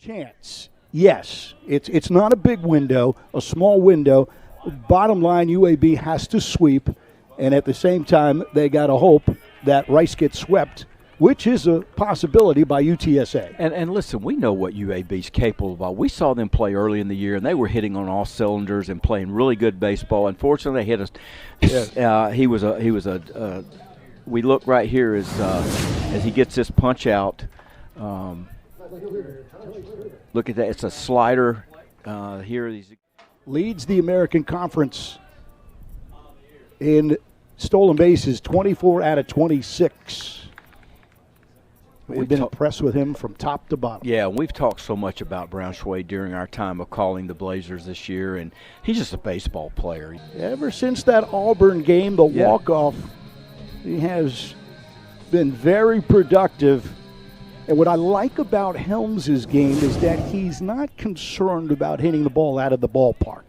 Chance. Yes, it's not a big window, a small window. Bottom line, UAB has to sweep, and at the same time, they got to hope that Rice gets swept, which is a possibility by UTSA. And listen, we know what UAB's capable of. We saw them play early in the year, and they were hitting on all cylinders and playing really good baseball. Unfortunately, they hit us. Yes. We look right here as he gets this punch out. Look at that. It's a slider. Here leads the American Conference in stolen bases, 24 out of 26. We've been impressed with him from top to bottom. Yeah, we've talked so much about Brown Schway during our time of calling the Blazers this year, and he's just a baseball player. Ever since that Auburn game, the walk-off, he has been very productive. And what I like about Helms' game is that he's not concerned about hitting the ball out of the ballpark.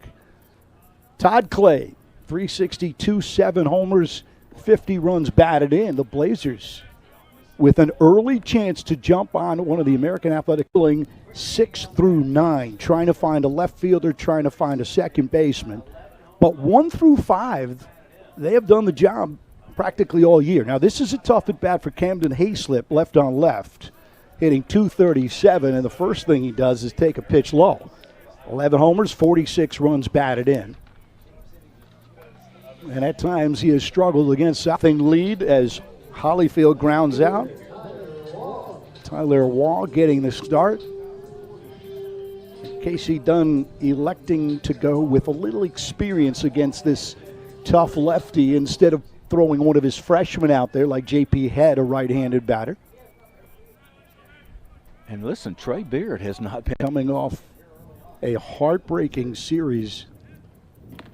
Todd Clay, 362, 7 homers, 50 runs batted in. The Blazers with an early chance to jump on one of the American Athletic 6 through 9, trying to find a left fielder, trying to find a second baseman. But 1 through 5, they have done the job practically all year. Now, this is a tough at-bat for Camden Hayslip, left on left, hitting .237, and the first thing he does is take a pitch low. 11 homers, 46 runs batted in. And at times he has struggled against Southing lead as Hollyfield grounds out. Tyler Wall getting the start. Casey Dunn electing to go with a little experience against this tough lefty instead of throwing one of his freshmen out there like J.P. Head, a right-handed batter. And listen, Trey Beard has not been coming off a heartbreaking series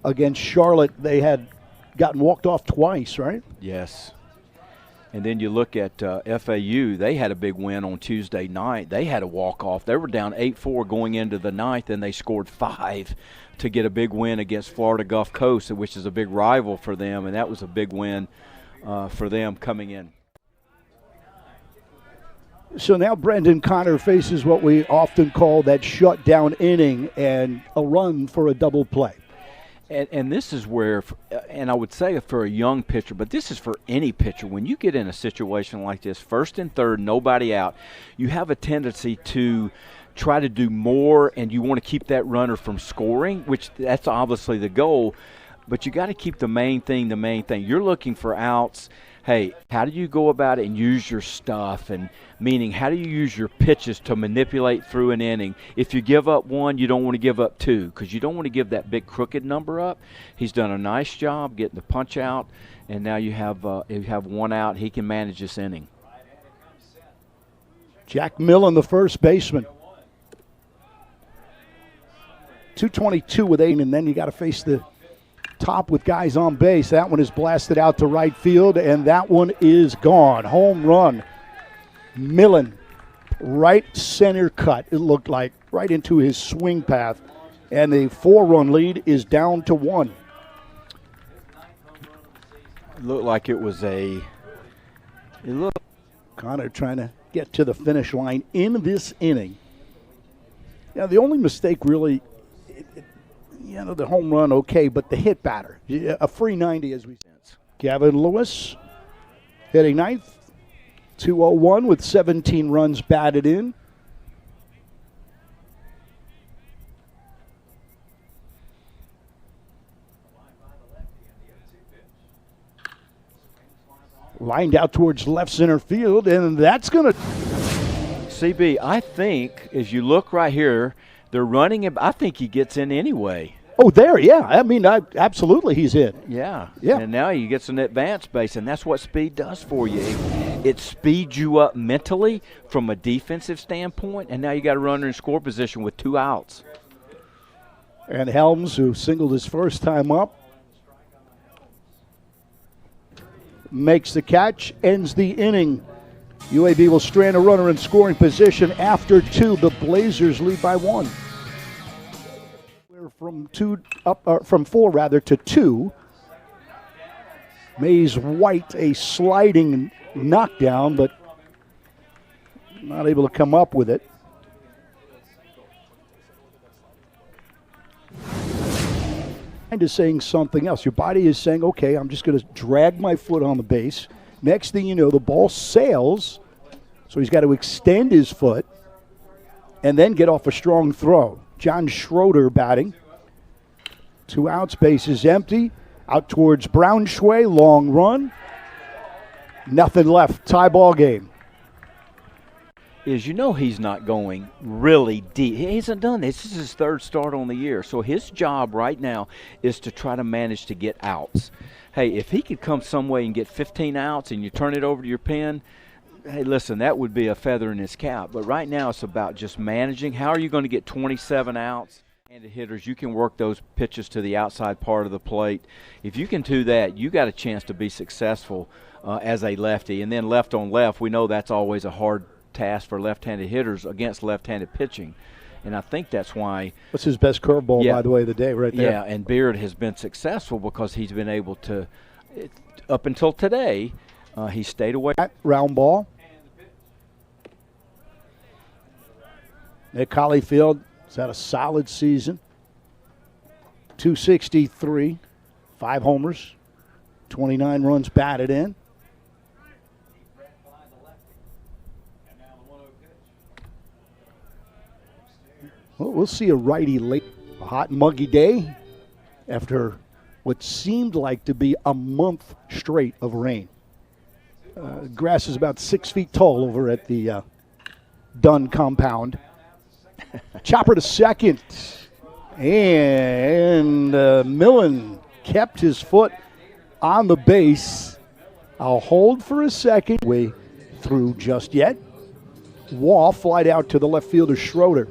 against Charlotte. They had gotten walked off twice, right? Yes. And then you look at FAU. They had a big win on Tuesday night. They had a walk-off. They were down 8-4 going into the ninth, and they scored 5 to get a big win against Florida Gulf Coast, which is a big rival for them, and that was a big win for them coming in. So now Brendan Connor faces what we often call that shutdown inning and a run for a double play. And this is where, and I would say for a young pitcher, but this is for any pitcher. When you get in a situation like this, 1st and 3rd, nobody out, you have a tendency to try to do more, and you want to keep that runner from scoring, which that's obviously the goal. But you got to keep the main thing the main thing. You're looking for outs. Hey, how do you go about it and use your stuff? And meaning, how do you use your pitches to manipulate through an inning? If you give up 1, you don't want to give up 2 because you don't want to give that big crooked number up. He's done a nice job getting the punch out, and now you have 1 out. He can manage this inning. Jack Millen, the first baseman. 222 with 8, and then you got to face the top with guys on base. That one is blasted out to right field, and that one is gone. Home run. Millen, right center cut, it looked like, right into his swing path. And the 4-run lead is down to 1. It looked like it was Connor trying to get to the finish line in this inning. Yeah, the only mistake really, the home run, okay, but the hit batter, a free 90 as we said. Gavin Lewis hitting ninth, 201 with 17 runs batted in. Lined out towards left center field, and that's going to. CB, I think as you look right here, they're running him. I think he gets in anyway. Oh, there, yeah. I mean, absolutely he's in. Yeah. Yeah. And now he gets an advanced base, and that's what speed does for you. It speeds you up mentally from a defensive standpoint, and now you got a runner in score position with 2 outs. And Helms, who singled his first time up, makes the catch, ends the inning. UAB will strand a runner in scoring position after 2. The Blazers lead by 1. We're from 4 to 2. Mays White, a sliding knockdown, but not able to come up with it. mind is saying something else. Your body is saying, okay, I'm just going to drag my foot on the base. Next thing you know, the ball sails, so he's got to extend his foot and then get off a strong throw. John Schroeder batting. 2 outs, base is empty. Out towards Braunschweig, long run. Nothing left, tie ball game. Is he's not going really deep. He hasn't done this. This is his 3rd start on the year. So his job right now is to try to manage to get outs. Hey, if he could come some way and get 15 outs and you turn it over to your pen, hey, listen, that would be a feather in his cap. But right now it's about just managing. How are you going to get 27 outs? Handed hitters, you can work those pitches to the outside part of the plate. If you can do that, you got a chance to be successful as a lefty. And then left on left, we know that's always a hard task for left-handed hitters against left-handed pitching. And I think that's why. What's his best curveball, by the way, of the day right there? Yeah, and Beard has been successful because he's been able to, up until today, he stayed away. Round ball. Nick Hollyfield has had a solid season. 263, 5 homers, 29 runs batted in. Well, we'll see a righty late. A hot and muggy day after what seemed like to be a month straight of rain. Grass is about 6 feet tall over at the Dunn compound. Chopper to second. And Millen kept his foot on the base. I'll hold for a second. Way through just yet. Wall flied out to the left fielder Schroeder.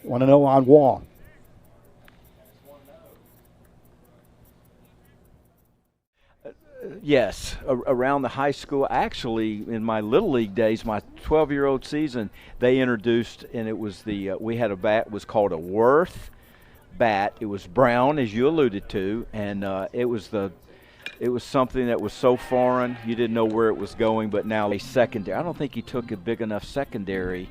Want to know on Wall. Yes, around the high school. Actually, in my Little League days, my 12-year-old season, they introduced, and it was we had a bat, it was called a Worth bat. It was brown, as you alluded to, and it was something that was so foreign, you didn't know where it was going, but now a secondary. I don't think he took a big enough secondary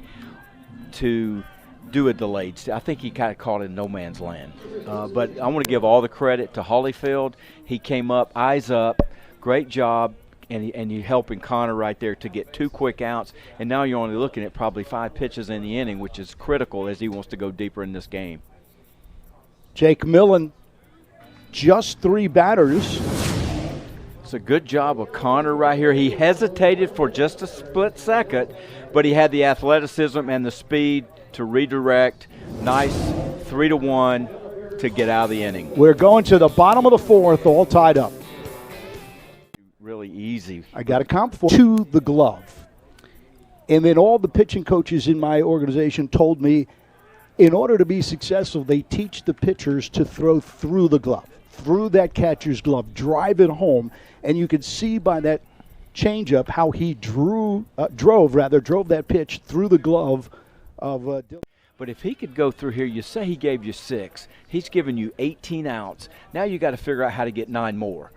to do a delayed. I think he kind of caught it in no man's land. But I want to give all the credit to Holyfield. He came up, eyes up, great job, and you helping Connor right there to get 2 quick outs. And now you're only looking at probably 5 pitches in the inning, which is critical as he wants to go deeper in this game. Jake Millen, just 3 batters. It's a good job of Connor right here. He hesitated for just a split second, but he had the athleticism and the speed to redirect. Nice 3-1 to get out of the inning. We're going to the bottom of the 4th, all tied up. Really easy. I got a comp for to the glove. And then all the pitching coaches in my organization told me in order to be successful, they teach the pitchers to throw through the glove, through that catcher's glove, drive it home. And you could see by that changeup how he drove that pitch through the glove of Dylan. But if he could go through here, you say he gave you 6. He's given you 18 outs. Now you got to figure out how to get 9 more.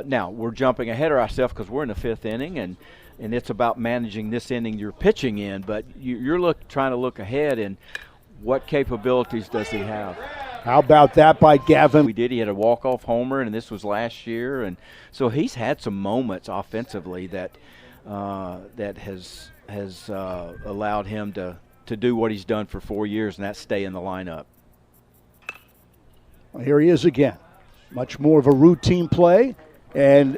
Now, we're jumping ahead of ourselves because we're in the 5th inning, and it's about managing this inning you're pitching in. But you're trying to look ahead, and what capabilities does he have? How about that by Gavin? He had a walk-off homer, and this was last year. And so he's had some moments offensively that has allowed him to do what he's done for 4 years, and that's stay in the lineup. Well, here he is again. Much more of a routine play, and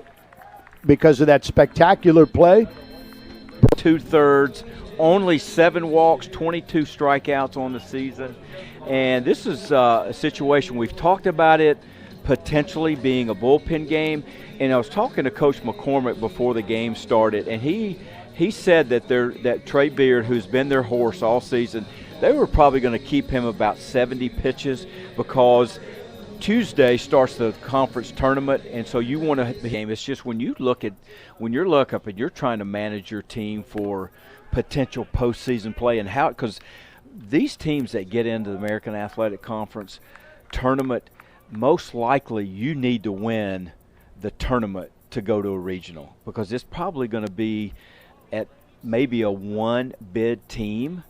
because of that spectacular play. 2/3, only 7 walks, 22 strikeouts on the season. And this is a situation, we've talked about it potentially being a bullpen game. And I was talking to Coach McCormick before the game started, and he said that Trey Beard, who's been their horse all season, they were probably going to keep him about 70 pitches because Tuesday starts the conference tournament, and so you want to game. It's just when you're looking up and you're trying to manage your team for potential postseason play, and how, because these teams that get into the American Athletic Conference tournament, most likely you need to win the tournament to go to a regional, because it's probably going to be at maybe a one bid team,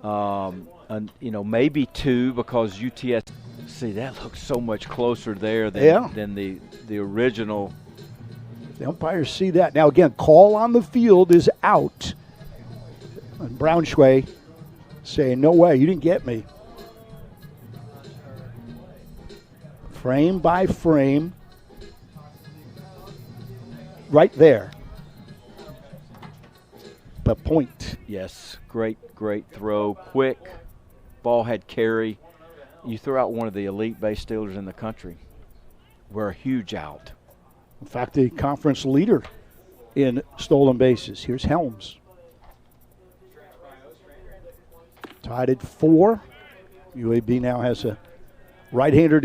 and maybe two, because UTS. See, that looks so much closer there than the original. The umpires see that. Now again, call on the field is out. And Braunschweig saying, "No way, you didn't get me." Frame by frame. Right there. The point. Yes, great throw. Quick. Ball had carry. You throw out one of the elite base stealers in the country. We're a huge out. In fact, the conference leader in stolen bases. Here's Helms. Tied at 4. UAB now has a right-hander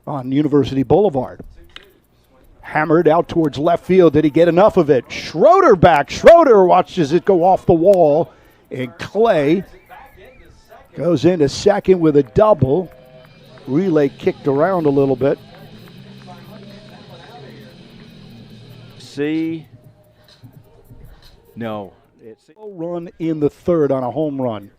on University Boulevard. Hammered out towards left field. Did he get enough of it? Schroeder back. Schroeder watches it go off the wall. And Clay goes into second with a double. Relay kicked around a little bit. No. It's a run in the third on a home run.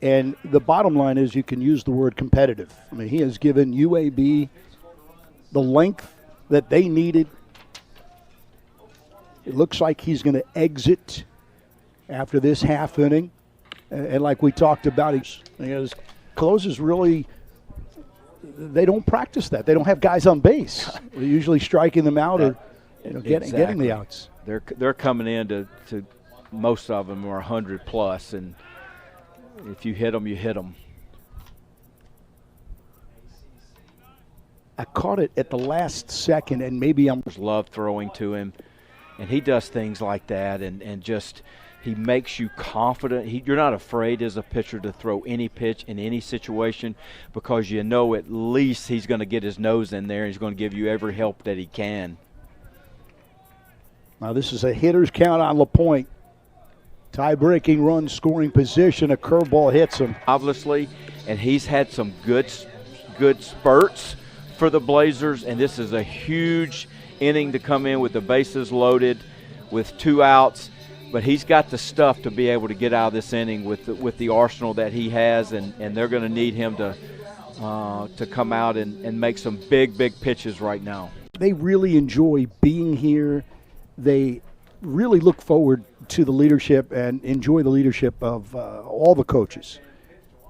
And the bottom line is you can use the word competitive. I mean, he has given UAB the length that they needed. It looks like he's going to exit after this half inning. And like we talked about, his closers really, they don't practice that. They don't have guys on base. They're usually striking them out or getting the outs. They're coming in to most of them are 100 plus, and if you hit them, you hit them. I caught it at the last second, and maybe I'm love throwing to him, and he does things like that, and just he makes you confident. You're not afraid as a pitcher to throw any pitch in any situation, because you know at least he's going to get his nose in there and he's going to give you every help that he can. Now this is a hitter's count on LaPointe. Tie-breaking run, scoring position. A curveball hits him. Obviously, and he's had some good spurts for the Blazers, and this is a huge inning to come in with the bases loaded with 2 outs. But he's got the stuff to be able to get out of this inning with the arsenal that he has, and they're going to need him to come out and make some big pitches right now. They really enjoy being here. They really look forward to the leadership and enjoy the leadership of all the coaches.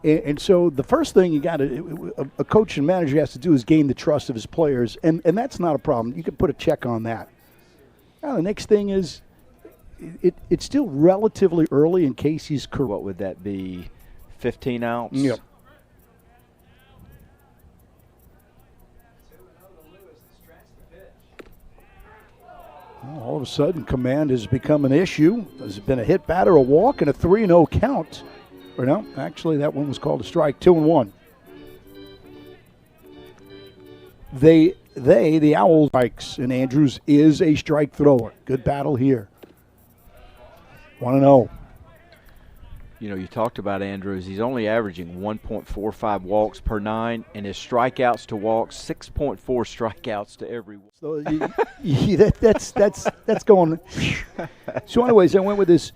And so the first thing a coach and manager has to do is gain the trust of his players, and that's not a problem. You can put a check on that. Now the next thing is it's still relatively early in Casey's career. What would that be, 15 outs? Yep. Well, all of a sudden, command has become an issue. There's been a hit batter, a walk, and a 3-0 count. Or no, actually, that one was called a strike. 2-1. The Owls strikes, and Andrews is a strike thrower. Good battle here. 1-0. You talked about Andrews. He's only averaging 1.45 walks per 9, and his strikeouts to walks 6.4 strikeouts to every. So that's going. So, anyways, I went with this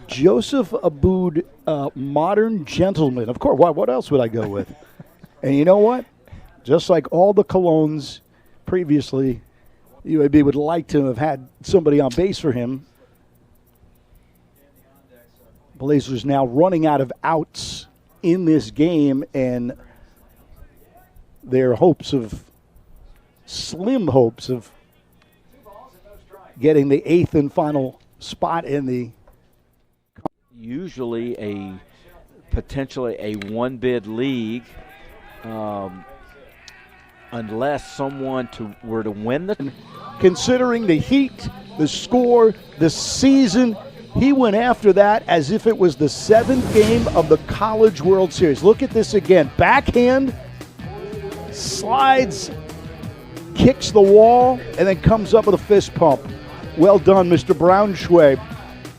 Joseph Aboud, modern gentleman. Of course, what else would I go with? And you know what? Just like all the Colognes previously, UAB would like to have had somebody on base for him. Blazers now running out of outs in this game, and their slim hopes of getting the 8th and final spot in the. Usually potentially a one-bid league, unless someone were to win the. Considering the heat, the score, the season. He went after that as if it was the 7th game of the College World Series. Look at this again. Backhand, slides, kicks the wall, and then comes up with a fist pump. Well done, Mr. Braunschweig.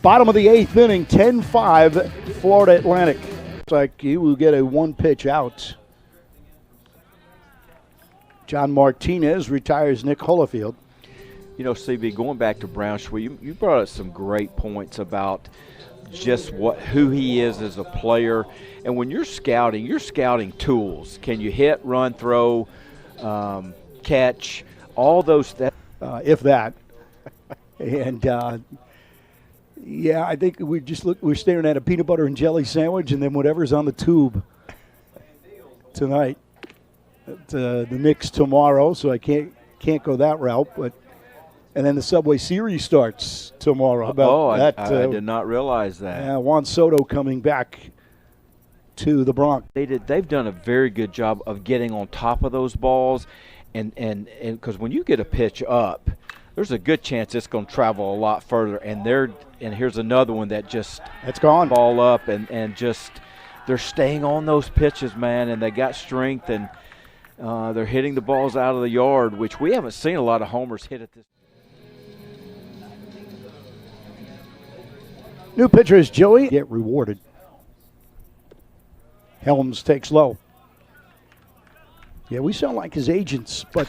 Bottom of the 8th inning, 10-5, Florida Atlantic. Looks like he will get a 1-pitch out. John Martinez retires Nick Holofield. You know, CB, going back to Brownschweig, you brought up some great points about just who he is as a player. And when you're scouting tools. Can you hit, run, throw, catch, all those things? If that. And, yeah, I think we're staring at a peanut butter and jelly sandwich and then whatever's on the tube tonight. The Knicks tomorrow, so I can't go that route. And then the Subway Series starts tomorrow. I did not realize that. Juan Soto coming back to the Bronx. They've done a very good job of getting on top of those balls, and because when you get a pitch up, there's a good chance it's going to travel a lot further. And here's another one that's gone. Ball up and just they're staying on those pitches, man, and they got strength and they're hitting the balls out of the yard, which we haven't seen a lot of homers hit at this. New pitcher is Joey. Get rewarded. Helms takes low. Yeah, we sound like his agents, but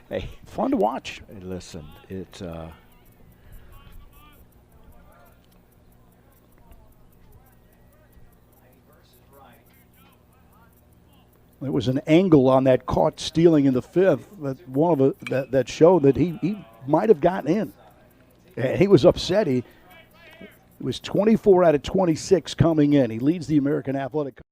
hey, fun to watch. Hey, listen, it's there was an angle on that caught stealing in the fifth that showed that he might have gotten in. And he was upset. He was 24 out of 26 coming in. He leads the American Athletic